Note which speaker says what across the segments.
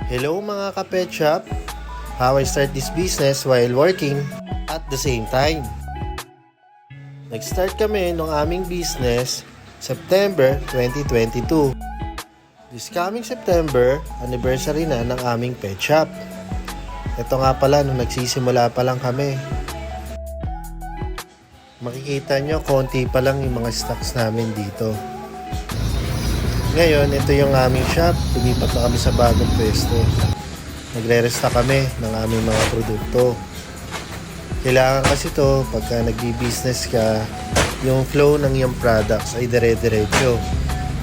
Speaker 1: Hello mga ka-pet shop! How I start this business while working at the same time. Nag-start kami ng aming business September 2022. This coming September, anniversary na ng aming pet shop. Ito nga pala, nung nagsisimula pa lang kami. Makikita nyo, konti pa lang yung mga stocks namin dito. Ngayon, ito yung aming shop. Lumipat na kami sa bagong pwesto. Nagre-resta kami ng aming mga produkto. Kailangan kasi to pagka nagbi-business ka, yung flow ng iyong products ay dire-diretso.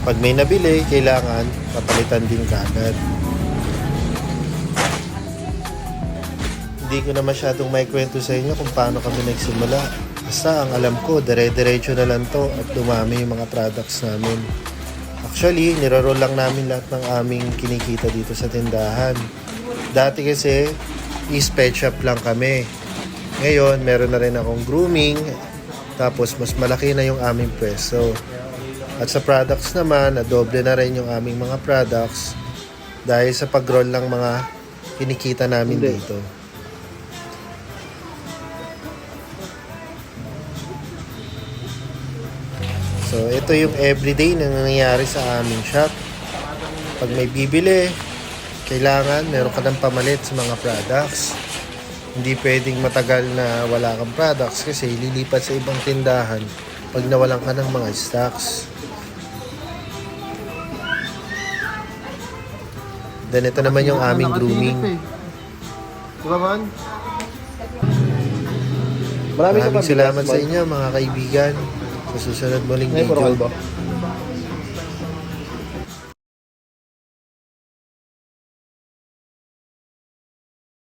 Speaker 1: Pag may nabili, kailangan papalitan din kaagad. Hindi ko na masyadong may kwento sa inyo kung paano kami nagsimula. Basta ang alam ko, dire-diretso na lang to at dumami yung mga products namin. Actually, niroroll lang namin lahat ng aming kinikita dito sa tindahan. Dati kasi, pet shop lang kami. Ngayon, meron na rin akong grooming. Tapos, mas malaki na yung aming pwesto. At sa products naman, nadoble na rin yung aming mga products dahil sa pag-roll lang mga kinikita namin dito. So, ito yung everyday na nangyayari sa aming shop. Pag may bibili, kailangan meron ka ng pamalit sa mga products. Hindi pwedeng matagal na wala kang products kasi lilipat sa ibang tindahan pag nawalan ka ng mga stocks. Then, ito naman yung aming grooming. Maraming salamat sa inyo mga kaibigan. Sa susunod muling video.